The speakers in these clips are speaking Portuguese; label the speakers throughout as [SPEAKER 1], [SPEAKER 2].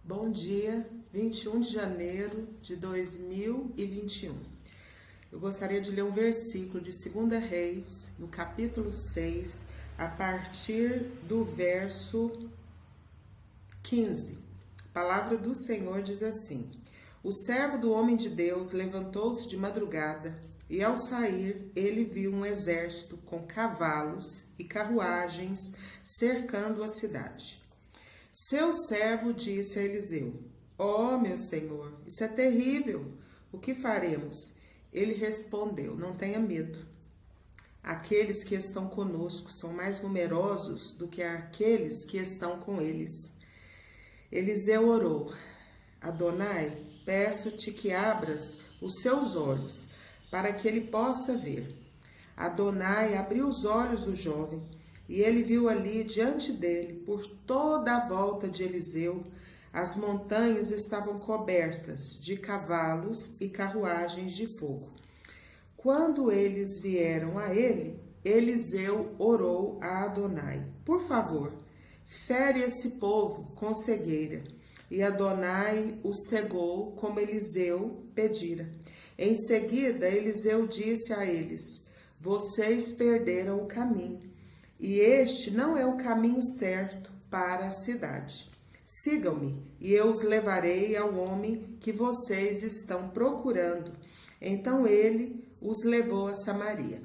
[SPEAKER 1] Bom dia, 21 de janeiro de 2021. Eu gostaria de ler um versículo de 2 Reis, no capítulo 6, a partir do verso 15. A palavra do Senhor diz assim: O servo do homem de Deus levantou-se de madrugada, e ao sair ele viu um exército com cavalos e carruagens cercando a cidade. Seu servo disse a Eliseu: Ó, meu senhor, isso é terrível. O que faremos? Ele respondeu: Não tenha medo. Aqueles que estão conosco são mais numerosos do que aqueles que estão com eles. Eliseu orou: Adonai, peço-te que abras os seus olhos, para que ele possa ver. Adonai abriu os olhos do jovem, e ele viu ali diante dele, por toda a volta de Eliseu, as montanhas estavam cobertas de cavalos e carruagens de fogo. Quando eles vieram a ele, Eliseu orou a Adonai: Por favor, fere esse povo com cegueira. E Adonai o cegou como Eliseu pedira. Em seguida, Eliseu disse a eles: Vocês perderam o caminho, e este não é o caminho certo para a cidade. Sigam-me, e eu os levarei ao homem que vocês estão procurando. Então ele os levou a Samaria.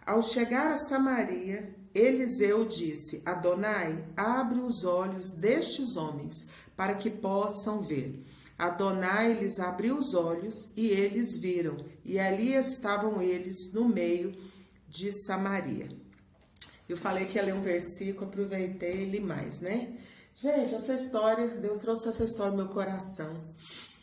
[SPEAKER 1] Ao chegar a Samaria, Eliseu disse: Adonai, abre os olhos destes homens, para que possam ver. Adonai lhes abriu os olhos, e eles viram, e ali estavam eles no meio de Samaria. Eu falei que ia ler um versículo, aproveitei e li mais, né? Gente, essa história, Deus trouxe essa história no meu coração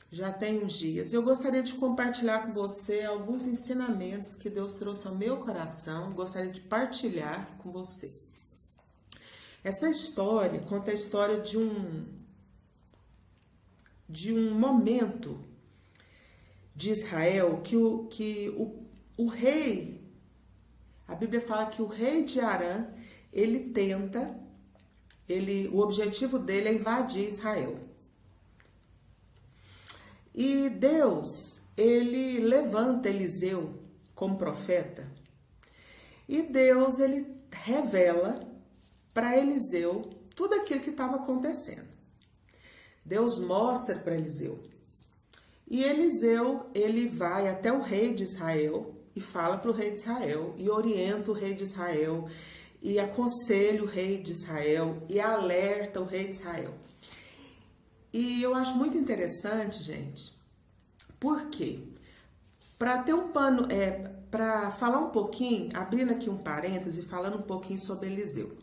[SPEAKER 1] já tem uns dias. Eu gostaria de compartilhar com você alguns ensinamentos que Deus trouxe ao meu coração, gostaria de partilhar com você. Essa história conta a história de um momento de Israel que o rei, a Bíblia fala que o rei de Arã, o objetivo dele é invadir Israel. E Deus, ele levanta Eliseu como profeta, e Deus, ele revela para Eliseu tudo aquilo que estava acontecendo. Deus mostra para Eliseu. E Eliseu, ele vai até o rei de Israel e fala para o rei de Israel, e orienta o rei de Israel, e aconselha o rei de Israel, e alerta o rei de Israel. E eu acho muito interessante, gente, porque para ter para falar um pouquinho, abrindo aqui um parêntese, falando um pouquinho sobre Eliseu.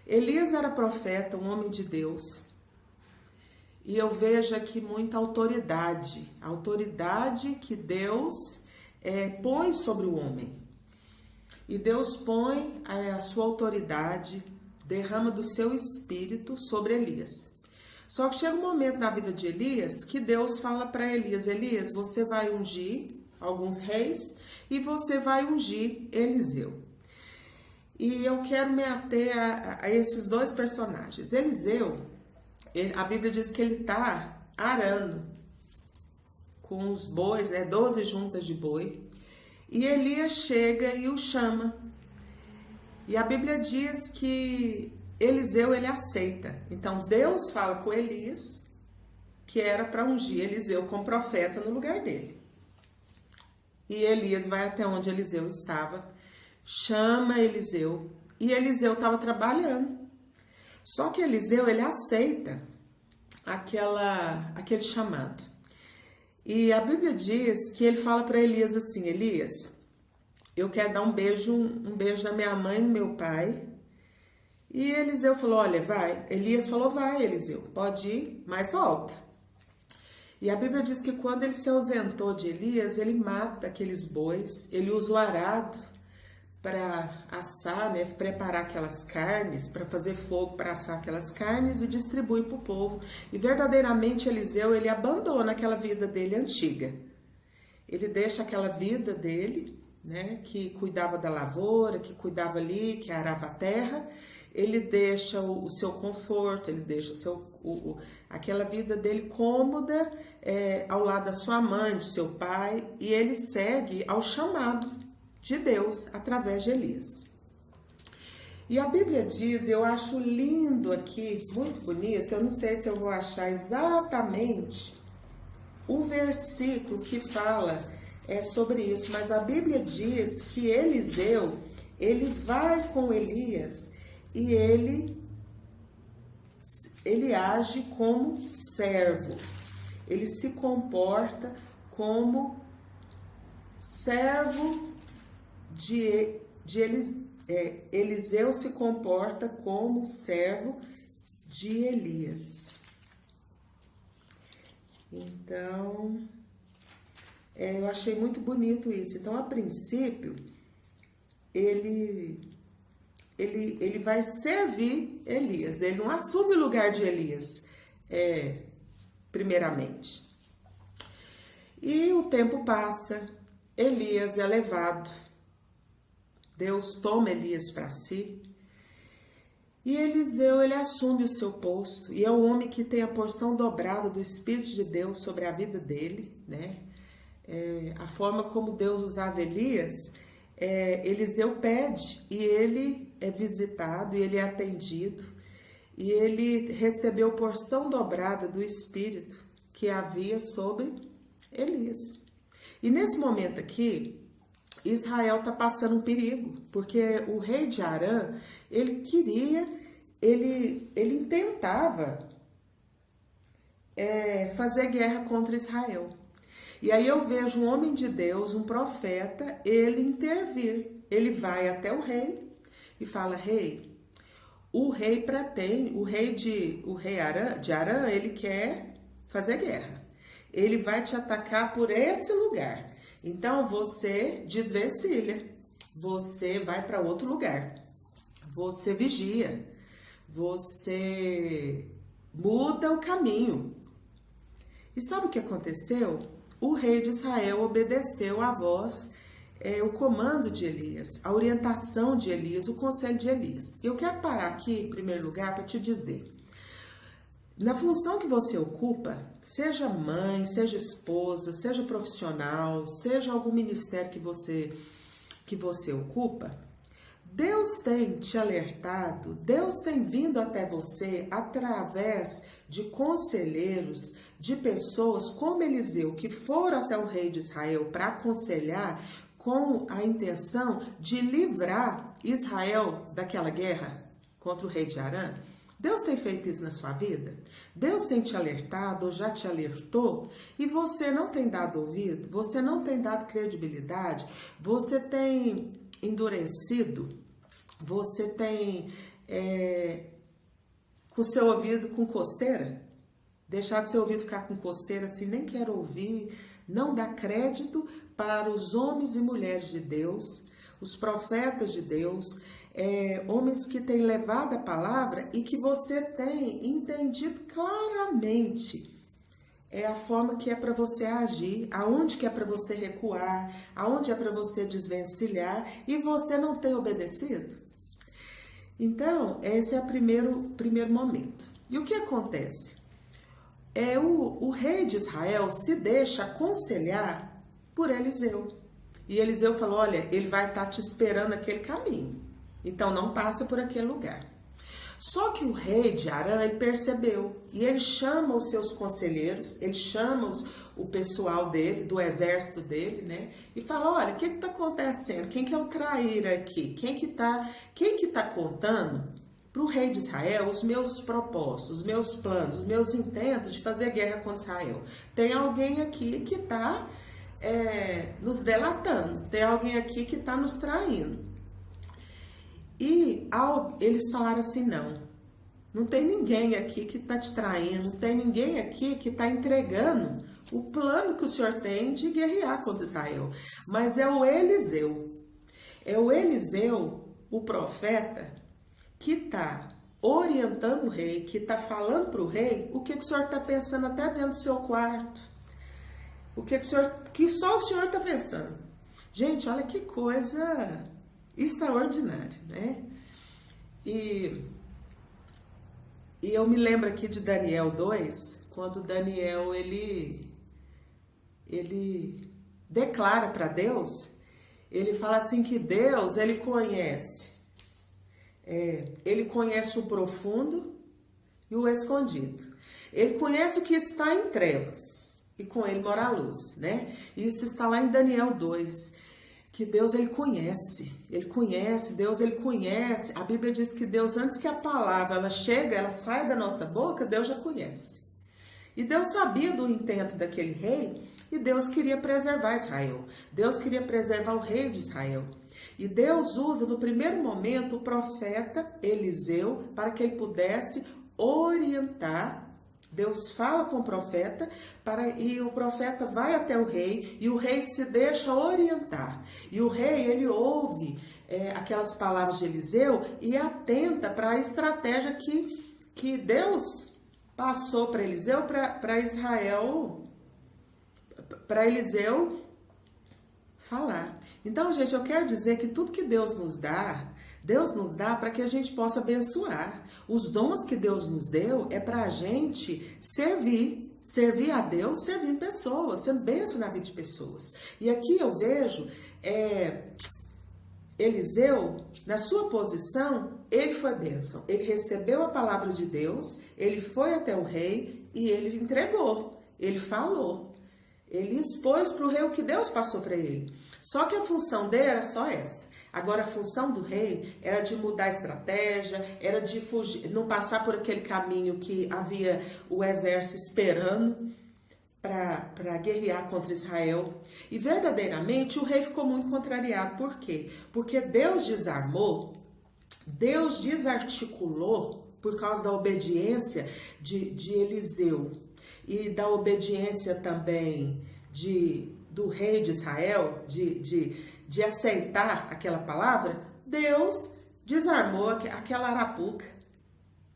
[SPEAKER 1] Elias era profeta, um homem de Deus, e eu vejo aqui muita autoridade que Deus põe sobre o homem. E Deus põe a sua autoridade, derrama do seu espírito sobre Elias. Só que chega um momento na vida de Elias que Deus fala para Elias: Elias, você vai ungir alguns reis e você vai ungir Eliseu. E eu quero me ater a esses dois personagens. Eliseu, a Bíblia diz que ele está arando com os bois, 12 juntas de boi. E Elias chega e o chama. E a Bíblia diz que Eliseu, ele aceita. Então Deus fala com Elias que era para ungir Eliseu como profeta no lugar dele. E Elias vai até onde Eliseu estava, chama Eliseu, e Eliseu estava trabalhando. Só que Eliseu, ele aceita aquele chamado. E a Bíblia diz que ele fala para Elias assim: Elias, eu quero dar um beijo na minha mãe e no meu pai. E Eliseu falou: olha, vai. Elias falou: vai, Eliseu, pode ir, mas volta. E a Bíblia diz que quando ele se ausentou de Elias, ele mata aqueles bois, ele usa o arado para assar, preparar aquelas carnes, para fazer fogo para assar aquelas carnes e distribui para o povo. E verdadeiramente Eliseu, ele abandona aquela vida dele antiga. Ele deixa aquela vida dele né, que cuidava da lavoura, que cuidava ali, que arava a terra, ele deixa o seu conforto, ele deixa aquela vida dele cômoda ao lado da sua mãe, do seu pai, e ele segue ao chamado de Deus através de Elias. E a Bíblia diz, eu acho lindo aqui, muito bonito, eu não sei se eu vou achar exatamente o versículo que fala sobre isso, mas a Bíblia diz que Eliseu, ele vai com Elias e ele age como servo, ele se comporta como servo de Eliseu se comporta como servo de Elias. Então, eu achei muito bonito isso. Então, a princípio, ele vai servir Elias. Ele não assume o lugar de Elias, primeiramente. E o tempo passa, Elias é levado. Deus toma Elias para si. E Eliseu, ele assume o seu posto. E é um homem que tem a porção dobrada do Espírito de Deus sobre a vida dele, né? A forma como Deus usava Elias, Eliseu pede e ele é visitado e ele é atendido e ele recebeu porção dobrada do Espírito que havia sobre Elias. E nesse momento aqui, Israel está passando um perigo, porque o rei de Arã, ele intentava fazer guerra contra Israel. E aí eu vejo um homem de Deus, um profeta, ele intervir. Ele vai até o rei e fala: rei, o rei de Arã, ele quer fazer guerra. Ele vai te atacar por esse lugar. Então você desvencilha, você vai para outro lugar, você vigia, você muda o caminho. E sabe o que aconteceu? O rei de Israel obedeceu à voz, o comando de Elias, a orientação de Elias, o conselho de Elias. Eu quero parar aqui, em primeiro lugar, para te dizer, na função que você ocupa, seja mãe, seja esposa, seja profissional, seja algum ministério que você ocupa, Deus tem te alertado, Deus tem vindo até você através de conselheiros, de pessoas como Eliseu, que foram até o rei de Israel para aconselhar com a intenção de livrar Israel daquela guerra contra o rei de Arã. Deus tem feito isso na sua vida? Deus tem te alertado ou já te alertou e você não tem dado ouvido? Você não tem dado credibilidade? Você tem endurecido? Você tem com seu ouvido com coceira? Deixado seu ouvido ficar com coceira assim, nem quero ouvir, não dá crédito para os homens e mulheres de Deus, os profetas de Deus, homens que têm levado a palavra e que você tem entendido claramente a forma que é para você agir, aonde que é para você recuar, aonde é para você desvencilhar e você não tem obedecido. Então, esse é o primeiro momento. E o que acontece? O rei de Israel se deixa aconselhar por Eliseu. E Eliseu falou: olha, ele vai estar te esperando naquele caminho. Então não passa por aquele lugar. Só que o rei de Arã, ele percebeu. E ele chama os seus conselheiros, ele chama o pessoal dele, do exército dele, né? E fala: olha, o que está acontecendo? Quem que é o traíra aqui? Quem que tá contando para o rei de Israel os meus propósitos, os meus planos, os meus intentos de fazer guerra contra Israel? Tem alguém aqui que está nos delatando, tem alguém aqui que está nos traindo. E eles falaram assim: não tem ninguém aqui que está te traindo, não tem ninguém aqui que está entregando o plano que o Senhor tem de guerrear contra Israel. Mas é o Eliseu, o profeta, que está orientando o rei, que está falando para o rei o que o Senhor está pensando até dentro do seu quarto. Que só o Senhor está pensando. Gente, olha que coisa extraordinária, né? E eu me lembro aqui de Daniel 2, quando Daniel ele declara para Deus, ele fala assim que Deus, ele conhece o profundo e o escondido. Ele conhece o que está em trevas e com ele mora a luz, né? Isso está lá em Daniel 2, que Deus ele conhece, Deus ele conhece. A Bíblia diz que Deus, antes que a palavra ela chega, ela sai da nossa boca, Deus já conhece. E Deus sabia do intento daquele rei e Deus queria preservar Israel. Deus queria preservar o rei de Israel. E Deus usa no primeiro momento o profeta Eliseu para que ele pudesse orientar. Deus fala com o profeta e o profeta vai até o rei e o rei se deixa orientar. E o rei ele ouve aquelas palavras de Eliseu e atenta para a estratégia que Deus passou para Eliseu, para Israel, para Eliseu falar. Então, gente, eu quero dizer que tudo que Deus nos dá para que a gente possa abençoar. Os dons que Deus nos deu é para a gente servir a Deus, servindo pessoas, sendo bênção na vida de pessoas. E aqui eu vejo Eliseu, na sua posição, ele foi bênção. Ele recebeu a palavra de Deus, ele foi até o rei e ele entregou, ele falou. Ele expôs para o rei o que Deus passou para ele. Só que a função dele era só essa. Agora, a função do rei era de mudar a estratégia, era de fugir, não passar por aquele caminho que havia o exército esperando para guerrear contra Israel. E verdadeiramente o rei ficou muito contrariado. Por quê? Porque Deus desarmou, Deus desarticulou por causa da obediência de Eliseu e da obediência também do rei de Israel, de aceitar aquela palavra. Deus desarmou aquela arapuca.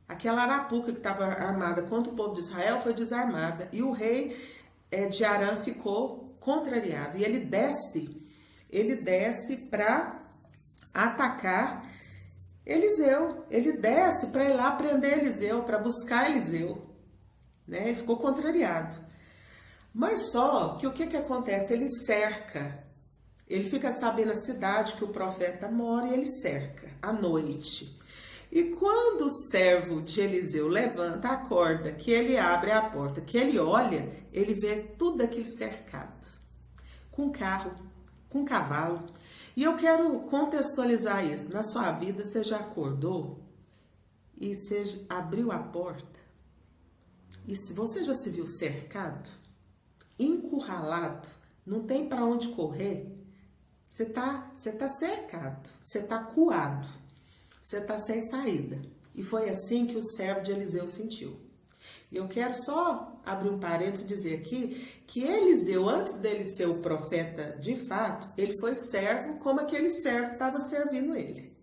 [SPEAKER 1] Aquela arapuca que estava armada contra o povo de Israel foi desarmada. E o rei de Arã ficou contrariado. E ele desce para atacar Eliseu. Ele desce para ir lá prender Eliseu, para buscar Eliseu. Né? Ele ficou contrariado. Mas só que o que acontece? Ele cerca. Ele fica sabendo a cidade que o profeta mora e ele cerca à noite. E quando o servo de Eliseu levanta, acorda, que ele abre a porta, que ele olha, ele vê tudo aquilo cercado. Com carro, com cavalo. E eu quero contextualizar isso. Na sua vida, você já acordou e você abriu a porta? E se você já se viu cercado, encurralado, não tem para onde correr, você tá cercado, você tá coado, você tá sem saída. E foi assim que o servo de Eliseu sentiu. E eu quero só abrir um parênteses e dizer aqui que Eliseu, antes dele ser o profeta de fato, ele foi servo como aquele servo que estava servindo ele.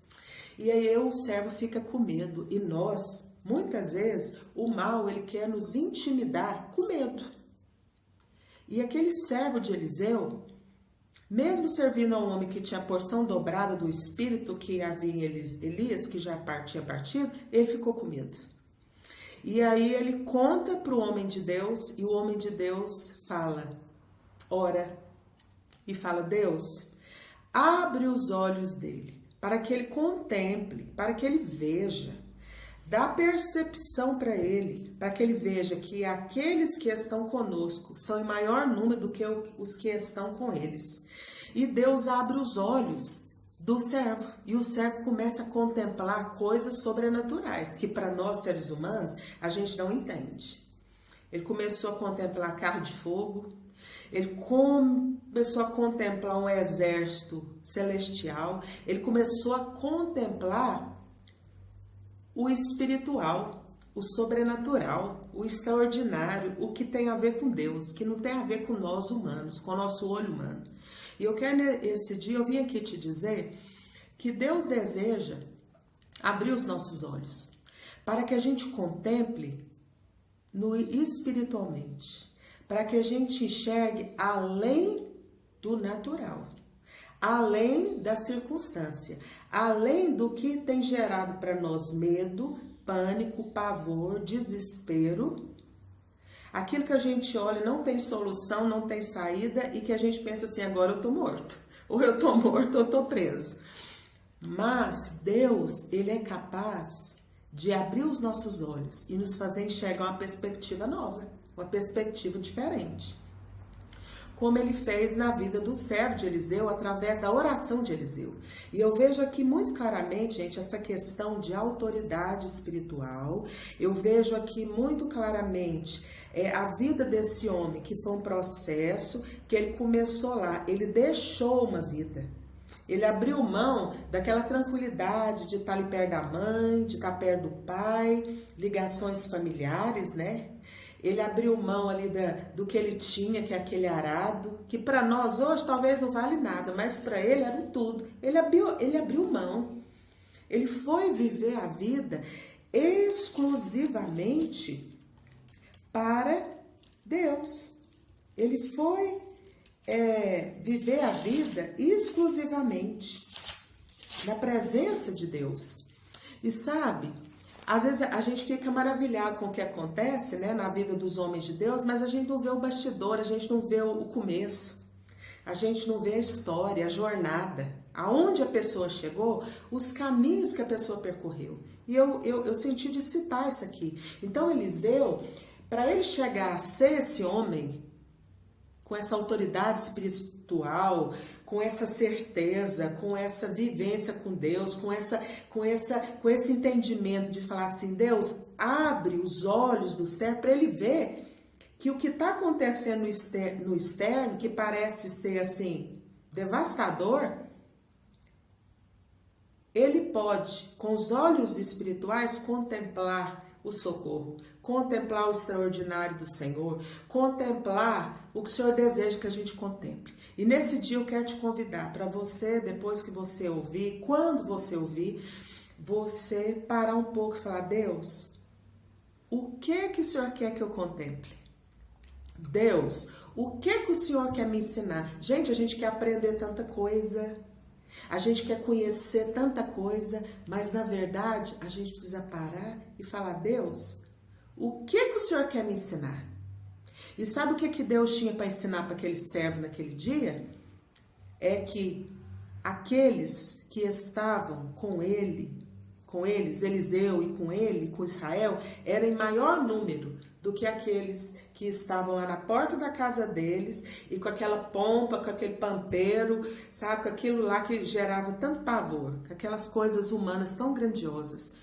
[SPEAKER 1] E aí o servo fica com medo. E nós, muitas vezes, o mal ele quer nos intimidar com medo. E aquele servo de Eliseu, mesmo servindo a um homem que tinha a porção dobrada do espírito que havia em Elias, que já tinha partido, ele ficou com medo. E aí ele conta para o homem de Deus, e o homem de Deus ora, e fala: Deus, abre os olhos dele, para que ele contemple, para que ele veja, dá percepção para ele, para que ele veja que aqueles que estão conosco são em maior número do que os que estão com eles. E Deus abre os olhos do servo, e o servo começa a contemplar coisas sobrenaturais, que para nós seres humanos a gente não entende. Ele começou a contemplar carro de fogo, ele começou a contemplar um exército celestial, ele começou a contemplar o espiritual, o sobrenatural, o extraordinário, o que tem a ver com Deus, que não tem a ver com nós humanos, com o nosso olho humano. E eu quero, esse dia, eu vim aqui te dizer que Deus deseja abrir os nossos olhos, para que a gente contemple espiritualmente, para que a gente enxergue além do natural, além da circunstância, além do que tem gerado para nós medo, pânico, pavor, desespero, aquilo que a gente olha não tem solução, não tem saída e que a gente pensa assim, agora eu tô morto, ou eu tô morto ou eu tô preso. Mas Deus, Ele é capaz de abrir os nossos olhos e nos fazer enxergar uma perspectiva nova, uma perspectiva diferente. Como Ele fez na vida do servo de Eliseu, através da oração de Eliseu. E eu vejo aqui muito claramente, gente, essa questão de autoridade espiritual. Eu vejo aqui muito claramente a vida desse homem, que foi um processo que ele começou lá. Ele deixou uma vida. Ele abriu mão daquela tranquilidade de estar ali perto da mãe, de estar perto do pai, ligações familiares, né? Ele abriu mão ali do que ele tinha, que é aquele arado, que para nós hoje talvez não vale nada, mas para ele era tudo. Ele abriu mão. Ele foi viver a vida exclusivamente para Deus. Ele foi viver a vida exclusivamente na presença de Deus. E sabe, às vezes a gente fica maravilhado com o que acontece, né, na vida dos homens de Deus, mas a gente não vê o bastidor, a gente não vê o começo, a gente não vê a história, a jornada, aonde a pessoa chegou, os caminhos que a pessoa percorreu. E eu senti de citar isso aqui. Então Eliseu, para ele chegar a ser esse homem, com essa autoridade espiritual, com essa certeza, com essa vivência com Deus, com esse entendimento de falar assim, Deus, abre os olhos do servo para ele ver que o que está acontecendo no externo, que parece ser assim, devastador, ele pode, com os olhos espirituais, contemplar o socorro, contemplar o extraordinário do Senhor, contemplar o que o Senhor deseja que a gente contemple. E nesse dia eu quero te convidar para você, depois que você ouvir, quando você ouvir, você parar um pouco e falar, Deus, o que o Senhor quer que eu contemple? Deus, o que o Senhor quer me ensinar? Gente, a gente quer aprender tanta coisa, a gente quer conhecer tanta coisa, mas na verdade a gente precisa parar e falar, Deus, o que o Senhor quer me ensinar? E sabe o que Deus tinha para ensinar para aquele servo naquele dia? É que aqueles que estavam com eles, Eliseu e com ele, com Israel, eram em maior número do que aqueles que estavam lá na porta da casa deles e com aquela pompa, com aquele pampeiro, sabe, com aquilo lá que gerava tanto pavor, com aquelas coisas humanas tão grandiosas.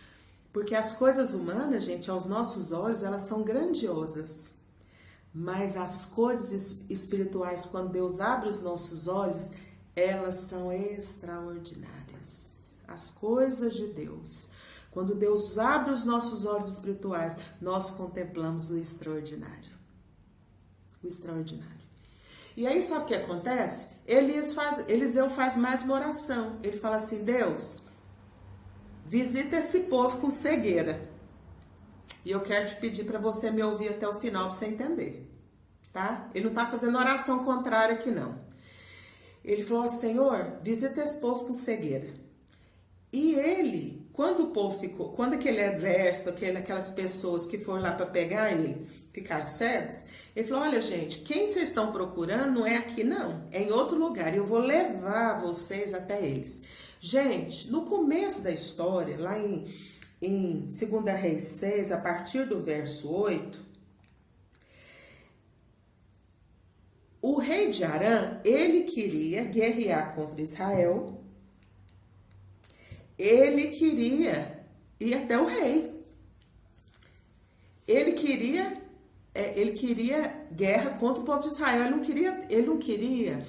[SPEAKER 1] Porque as coisas humanas, gente, aos nossos olhos, elas são grandiosas. Mas as coisas espirituais, quando Deus abre os nossos olhos, elas são extraordinárias. As coisas de Deus. Quando Deus abre os nossos olhos espirituais, nós contemplamos o extraordinário. O extraordinário. E aí, sabe o que acontece? Eliseu faz mais uma oração. Ele fala assim, Deus, visita esse povo com cegueira. E eu quero te pedir para você me ouvir até o final para você entender, tá? Ele não está fazendo oração contrária aqui, não. Ele falou, Senhor, visita esse povo com cegueira. E ele, quando o povo ficou, quando aquele exército, aquelas pessoas que foram lá para pegar ele, ficaram cegos, ele falou, olha gente, quem vocês estão procurando não é aqui não, é em outro lugar, eu vou levar vocês até eles. Gente, no começo da história, lá em 2 Reis 6, a partir do verso 8, o rei de Arã, ele queria guerrear contra Israel, ele queria ir até o rei, ele queria guerra contra o povo de Israel, ele não queria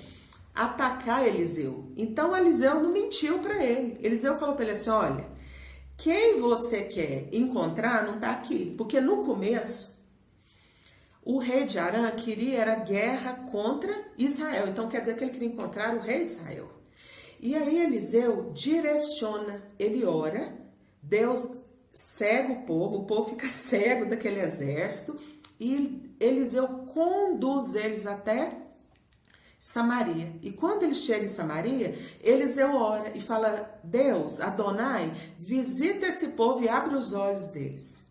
[SPEAKER 1] atacar Eliseu. Então Eliseu não mentiu para ele. Eliseu falou para ele assim, olha, quem você quer encontrar não está aqui, porque no começo o rei de Arã era guerra contra Israel, então quer dizer que ele queria encontrar o rei de Israel. E aí Eliseu direciona, ele ora, Deus cega o povo fica cego daquele exército, e Eliseu conduz eles até Samaria. E quando ele chega em Samaria, Eliseu ora e fala: Deus, Adonai, visita esse povo e abre os olhos deles.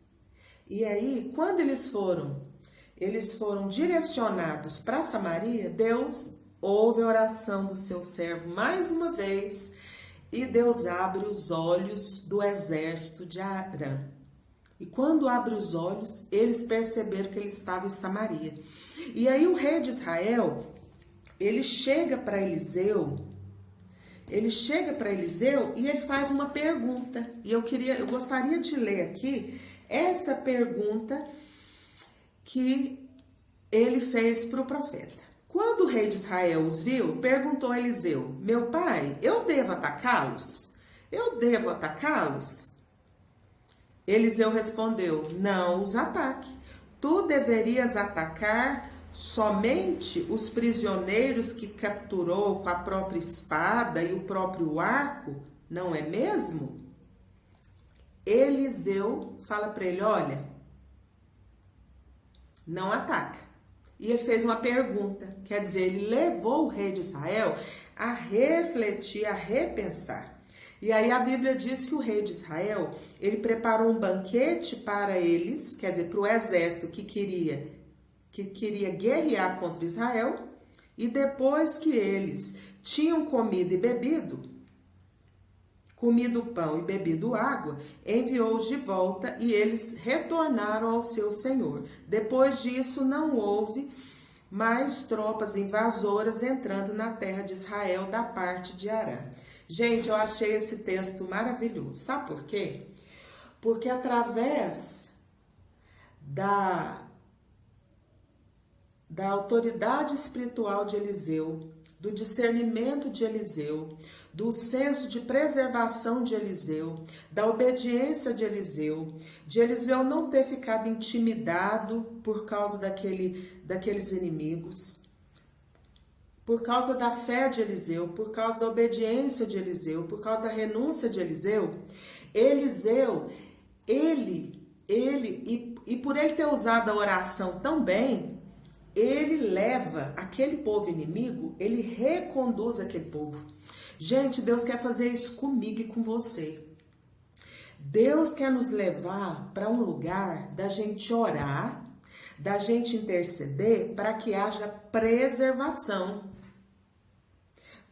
[SPEAKER 1] E aí, quando eles foram direcionados para Samaria, Deus ouve a oração do seu servo mais uma vez e Deus abre os olhos do exército de Arã. E quando abre os olhos, eles perceberam que ele estava em Samaria. E aí o rei de Israel, ele chega para Eliseu e ele faz uma pergunta. E eu gostaria de ler aqui essa pergunta que ele fez para o profeta. Quando o rei de Israel os viu, perguntou a Eliseu: meu pai, eu devo atacá-los? Eu devo atacá-los? Eliseu respondeu: não os ataque. Tu deverias atacar somente os prisioneiros que capturou com a própria espada e o próprio arco, não é mesmo? Eliseu fala para ele: olha, não ataca. E ele fez uma pergunta, quer dizer, ele levou o rei de Israel a refletir, a repensar. E aí a Bíblia diz que o rei de Israel, ele preparou um banquete para eles, quer dizer, para o exército que queria guerrear contra Israel, e depois que eles tinham comido pão e bebido água, enviou-os de volta e eles retornaram ao seu senhor. Depois disso, não houve mais tropas invasoras entrando na terra de Israel da parte de Arã. Gente, eu achei esse texto maravilhoso. Sabe por quê? Porque através da autoridade espiritual de Eliseu, do discernimento de Eliseu, do senso de preservação de Eliseu, da obediência de Eliseu não ter ficado intimidado por causa daqueles inimigos, por causa da fé de Eliseu, por causa da obediência de Eliseu, por causa da renúncia de Eliseu, e por ele ter usado a oração tão bem, ele leva aquele povo inimigo, ele reconduz aquele povo. Gente, Deus quer fazer isso comigo e com você. Deus quer nos levar para um lugar da gente orar, da gente interceder, para que haja preservação.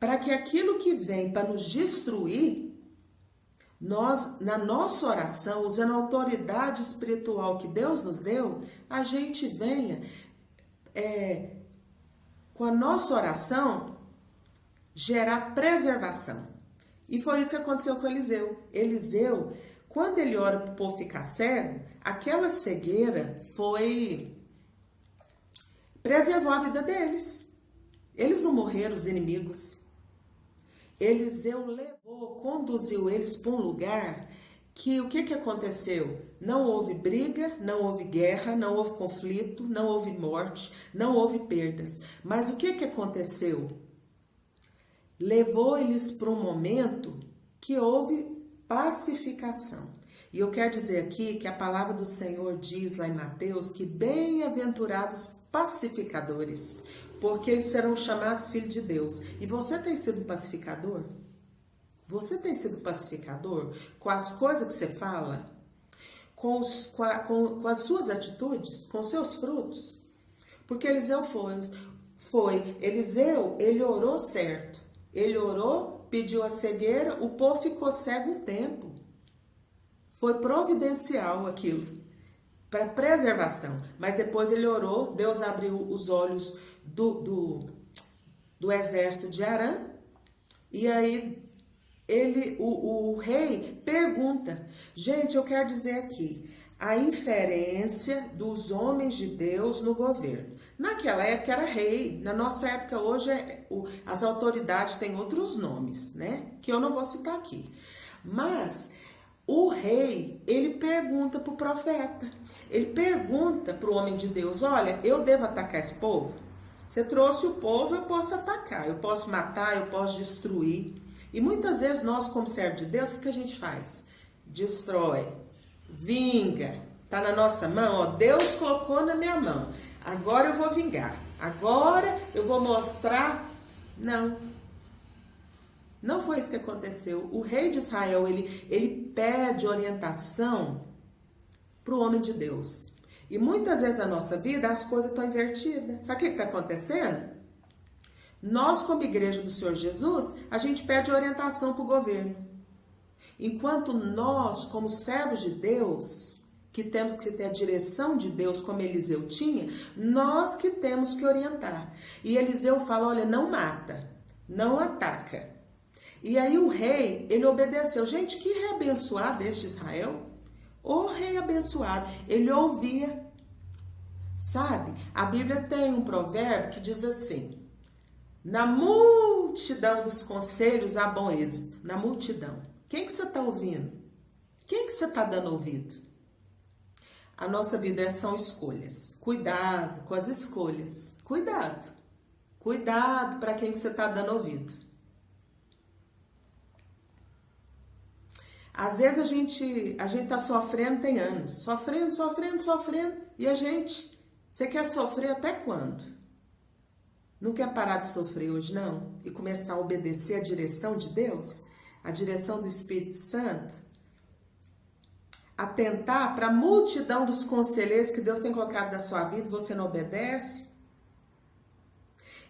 [SPEAKER 1] Para que aquilo que vem para nos destruir, nós, na nossa oração, usando a autoridade espiritual que Deus nos deu, a gente venha com a nossa oração gerar preservação. E foi isso que aconteceu com Eliseu. Eliseu, quando ele ora para o povo ficar cego, aquela cegueira preservou a vida deles. Eles não morreram, os inimigos. Eliseu conduziu eles para um lugar que o que aconteceu? Não houve briga, não houve guerra, não houve conflito, não houve morte, não houve perdas. Mas o que aconteceu? Levou eles para um momento que houve pacificação. E eu quero dizer aqui que a palavra do Senhor diz lá em Mateus que bem-aventurados pacificadores, porque eles serão chamados filhos de Deus. E você tem sido pacificador? Você tem sido pacificador com as coisas que você fala? Com as suas atitudes? Com os seus frutos? Porque Eliseu Eliseu, ele orou certo. Ele orou, pediu a cegueira, o povo ficou cego um tempo. Foi providencial aquilo, para preservação. Mas depois ele orou, Deus abriu os olhos do exército de Arã, e aí o rei pergunta. Gente, eu quero dizer aqui, a inferência dos homens de Deus no governo. Naquela época era rei, na nossa época hoje as autoridades têm outros nomes, né? Que eu não vou citar aqui. Mas o rei, ele pergunta para o profeta, ele pergunta para o homem de Deus: olha, eu devo atacar esse povo? Você trouxe o povo, eu posso atacar, eu posso matar, eu posso destruir. E muitas vezes nós, como servo de Deus, o que a gente faz? Destrói, vinga, tá na nossa mão, ó, Deus colocou na minha mão. Agora eu vou vingar, agora eu vou mostrar Não. Não foi isso que aconteceu. O rei de Israel, ele pede orientação para o homem de Deus. E muitas vezes na nossa vida as coisas estão invertidas. Sabe o que está acontecendo? Nós, como igreja do Senhor Jesus, a gente pede orientação para o governo. Enquanto nós, como servos de Deus, que temos que ter a direção de Deus, como Eliseu tinha, nós que temos que orientar. E Eliseu fala, olha, não mata, não ataca. E aí o rei, ele obedeceu. Gente, que rei abençoado este Israel. O rei abençoado, ele ouvia. Sabe, a Bíblia tem um provérbio que diz assim, na multidão dos conselhos há bom êxito. Na multidão. Quem que você está ouvindo? Quem que você está dando ouvido? A nossa vida são escolhas. Cuidado com as escolhas. Cuidado. Cuidado para quem que você está dando ouvido. Às vezes a gente está sofrendo tem anos. Sofrendo. E você quer sofrer até quando? Não quer parar de sofrer hoje, não? E começar a obedecer a direção de Deus? A direção do Espírito Santo? Atentar para a multidão dos conselheiros que Deus tem colocado na sua vida e você não obedece?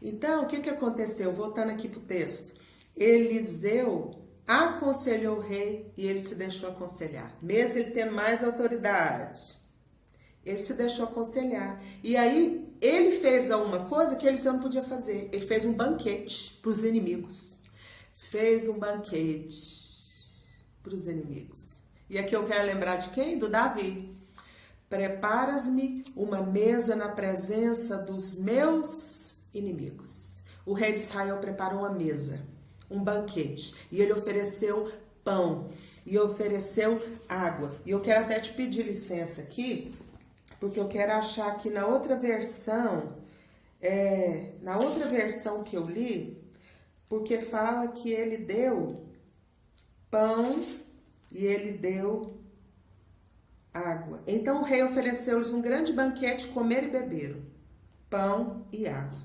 [SPEAKER 1] Então, o que aconteceu? Voltando aqui para o texto. Eliseu aconselhou o rei e ele se deixou aconselhar. Mesmo ele tendo mais autoridade, ele se deixou aconselhar. E aí, ele fez uma coisa que Eliseu não podia fazer. Ele fez um banquete para os inimigos. Fez um banquete para os inimigos. E aqui eu quero lembrar de quem? Do Davi. Preparas-me uma mesa na presença dos meus inimigos. O rei de Israel preparou uma mesa, um banquete. E ele ofereceu pão. E ofereceu água. E eu quero até te pedir licença aqui, porque eu quero achar aqui na outra versão, que eu li, porque fala que ele deu pão e ele deu água. Então o rei ofereceu-lhes um grande banquete, comer e beberam, pão e água.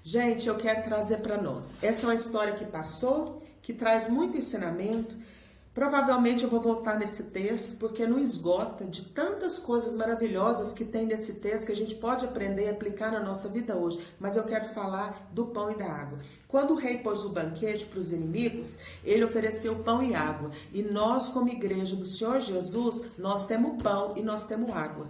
[SPEAKER 1] Gente, eu quero trazer para nós. Essa é uma história que passou, que traz muito ensinamento. Provavelmente eu vou voltar nesse texto, porque não esgota de tantas coisas maravilhosas que tem nesse texto que a gente pode aprender e aplicar na nossa vida hoje. Mas eu quero falar do pão e da água. Quando o rei pôs o banquete para os inimigos, ele ofereceu pão e água. E nós, como igreja do Senhor Jesus, nós temos pão e nós temos água.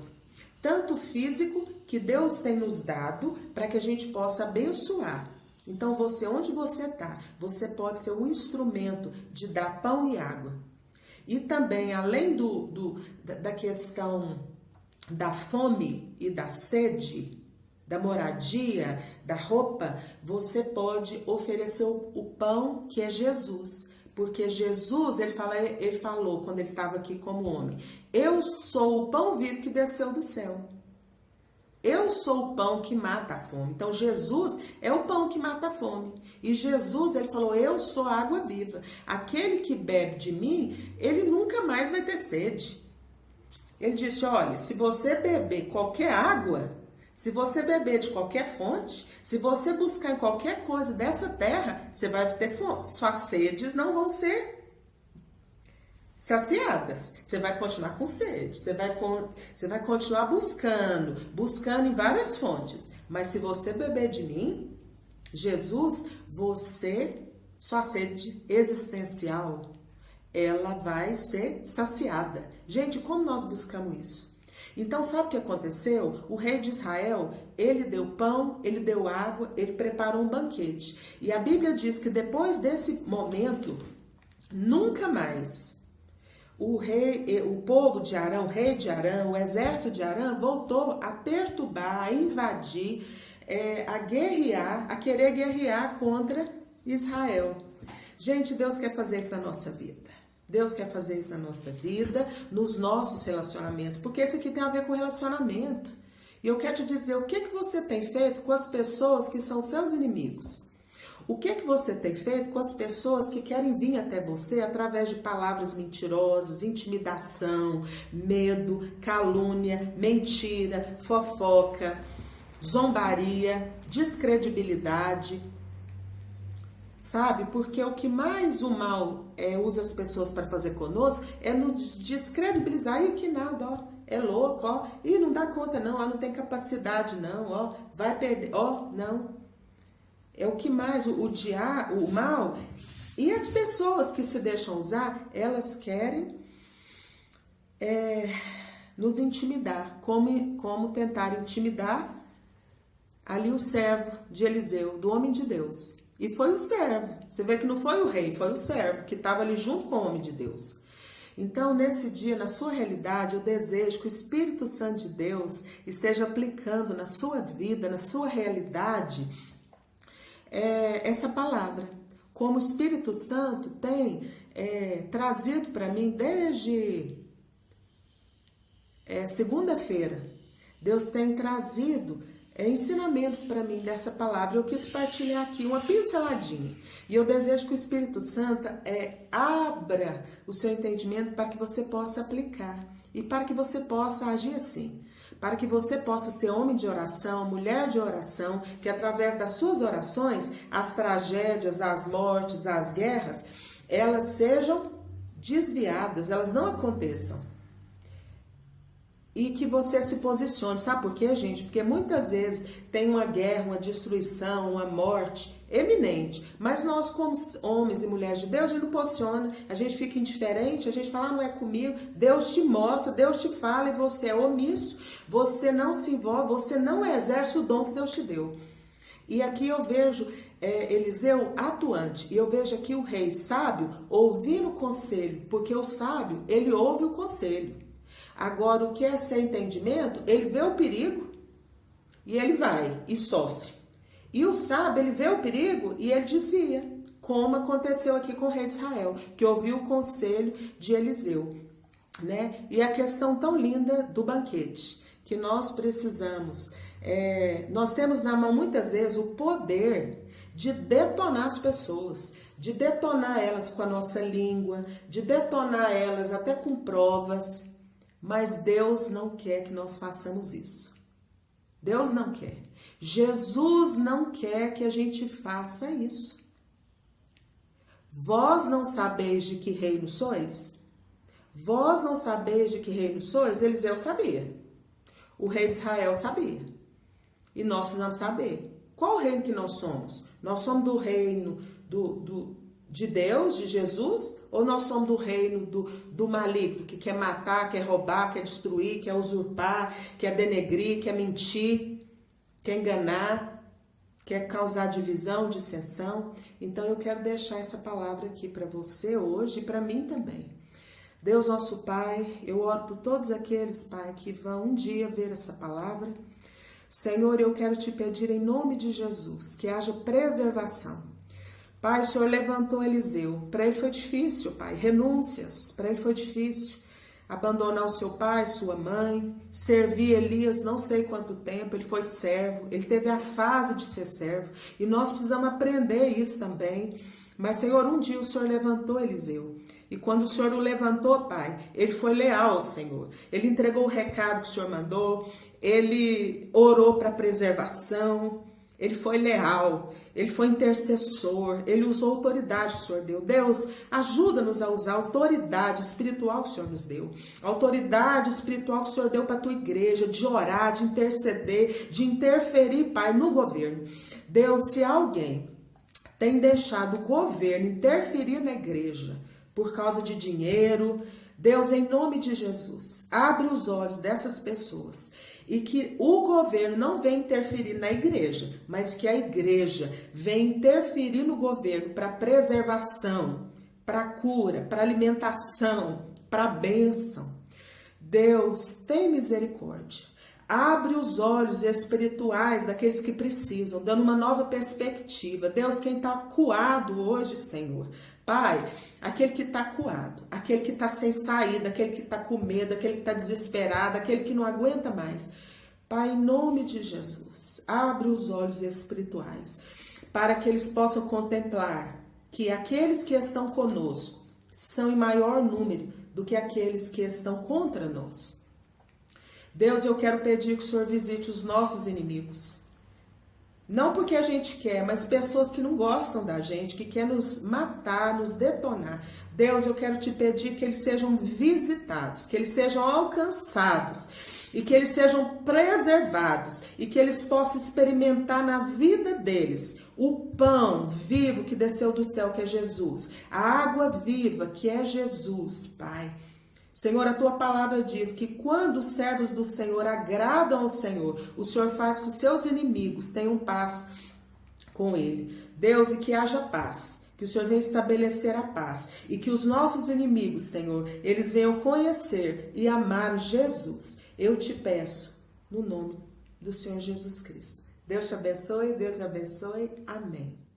[SPEAKER 1] Tanto físico, que Deus tem nos dado para que a gente possa abençoar. Então, você, onde você está, você pode ser um instrumento de dar pão e água. E também, além da questão da fome e da sede, da moradia, da roupa, você pode oferecer o pão que é Jesus. Porque Jesus, ele falou quando ele estava aqui como homem, eu sou o pão vivo que desceu do céu. Eu sou o pão que mata a fome. Então, Jesus é o pão que mata a fome. E Jesus, ele falou, eu sou a água viva. Aquele que bebe de mim, ele nunca mais vai ter sede. Ele disse, olha, se você beber qualquer água, se você beber de qualquer fonte, se você buscar em qualquer coisa dessa terra, você vai ter fome. Suas sedes não vão ser saciadas, você vai continuar com sede, você vai continuar buscando em várias fontes, mas se você beber de mim, Jesus, sua sede existencial, ela vai ser saciada. Gente, como nós buscamos isso? Então, sabe o que aconteceu? O rei de Israel, ele deu pão, ele deu água, ele preparou um banquete. E a Bíblia diz que depois desse momento, nunca mais o povo de Arão, o rei de Arão, o exército de Arão voltou a perturbar, a invadir, a querer guerrear contra Israel. Gente, Deus quer fazer isso na nossa vida. Deus quer fazer isso na nossa vida, nos nossos relacionamentos, porque esse aqui tem a ver com relacionamento. E eu quero te dizer, o que você tem feito com as pessoas que são seus inimigos? O que você tem feito com as pessoas que querem vir até você através de palavras mentirosas, intimidação, medo, calúnia, mentira, fofoca, zombaria, descredibilidade? sabe? Porque o que mais o mal usa as pessoas para fazer conosco é nos descredibilizar. E que nada, ó, é louco, ó, e não dá conta não, ó, não tem capacidade não, ó, vai perder, ó, não. É o que mais o mal e as pessoas que se deixam usar, elas querem nos intimidar, como tentar intimidar ali o servo de Eliseu, do homem de Deus. E foi o servo, você vê que não foi o rei, foi o servo que estava ali junto com o homem de Deus. Então, nesse dia, na sua realidade, eu desejo que o Espírito Santo de Deus esteja aplicando na sua vida, na sua realidade, essa palavra. Como o Espírito Santo tem trazido para mim desde segunda-feira. Deus tem trazido ensinamentos para mim dessa palavra. Eu quis partilhar aqui uma pinceladinha. E eu desejo que o Espírito Santo abra o seu entendimento para que você possa aplicar. E para que você possa agir assim. Para que você possa ser homem de oração, mulher de oração, que através das suas orações, as tragédias, as mortes, as guerras, elas sejam desviadas, elas não aconteçam. E que você se posicione. Sabe por quê, gente? Porque muitas vezes tem uma guerra, uma destruição, uma morte eminente. Mas nós, como homens e mulheres de Deus, a gente não posiciona, a gente fica indiferente, a gente fala, não é comigo. Deus te mostra, Deus te fala e você é omisso, você não se envolve, você não exerce o dom que Deus te deu. E aqui eu vejo Eliseu atuante, e eu vejo aqui o rei sábio ouvindo o conselho, porque o sábio, ele ouve o conselho. Agora, o que é sem entendimento, ele vê o perigo e ele vai e sofre. E o sábio, ele vê o perigo e ele desvia, como aconteceu aqui com o rei de Israel, que ouviu o conselho de Eliseu, né? E a questão tão linda do banquete, que nós precisamos, nós temos na mão muitas vezes o poder de detonar as pessoas, de detonar elas com a nossa língua, de detonar elas até com provas. Mas Deus não quer que nós façamos isso. Deus não quer. Jesus não quer que a gente faça isso. Vós não sabeis de que reino sois? Vós não sabeis de que reino sois? Eliseu sabia. O rei de Israel sabia. E nós precisamos saber. Qual reino que nós somos? Nós somos do reino de Deus, de Jesus, ou nós somos do reino do maligno, que quer matar, quer roubar, quer destruir, quer usurpar, quer denegrir, quer mentir, quer enganar, quer causar divisão, dissensão? Então eu quero deixar essa palavra aqui para você hoje e para mim também. Deus nosso Pai, eu oro por todos aqueles, Pai, que vão um dia ver essa palavra. Senhor, eu quero te pedir em nome de Jesus que haja preservação. Pai, o Senhor levantou Eliseu. Para ele foi difícil, Pai. Renúncias. Para ele foi difícil. Abandonar o seu pai, sua mãe. Servir Elias não sei quanto tempo. Ele foi servo. Ele teve a fase de ser servo. E nós precisamos aprender isso também. Mas, Senhor, um dia o Senhor levantou Eliseu. E quando o Senhor o levantou, Pai, ele foi leal ao Senhor. Ele entregou o recado que o Senhor mandou. Ele orou para preservação. Ele foi leal, ele foi intercessor, ele usou a autoridade que o Senhor deu. Deus, ajuda-nos a usar a autoridade espiritual que o Senhor nos deu. A autoridade espiritual que o Senhor deu para a tua igreja, de orar, de interceder, de interferir, Pai, no governo. Deus, se alguém tem deixado o governo interferir na igreja por causa de dinheiro, Deus, em nome de Jesus, abre os olhos dessas pessoas. E que o governo não venha interferir na igreja, mas que a igreja venha interferir no governo para preservação, para cura, para alimentação, para bênção. Deus, tem misericórdia. Abre os olhos espirituais daqueles que precisam, dando uma nova perspectiva. Deus, quem está acuado hoje, Senhor, Pai, aquele que está acuado, aquele que está sem saída, aquele que está com medo, aquele que está desesperado, aquele que não aguenta mais. Pai, em nome de Jesus, abre os olhos espirituais para que eles possam contemplar que aqueles que estão conosco são em maior número do que aqueles que estão contra nós. Deus, eu quero pedir que o Senhor visite os nossos inimigos. Não porque a gente quer, mas pessoas que não gostam da gente, que querem nos matar, nos detonar. Deus, eu quero te pedir que eles sejam visitados, que eles sejam alcançados e que eles sejam preservados e que eles possam experimentar na vida deles o pão vivo que desceu do céu, que é Jesus, a água viva, que é Jesus, Pai. Senhor, a tua palavra diz que quando os servos do Senhor agradam ao Senhor, o Senhor faz que os seus inimigos tenham paz com ele. Deus, e que haja paz, que o Senhor venha estabelecer a paz e que os nossos inimigos, Senhor, eles venham conhecer e amar Jesus. Eu te peço, no nome do Senhor Jesus Cristo. Deus te abençoe, Deus te abençoe. Amém.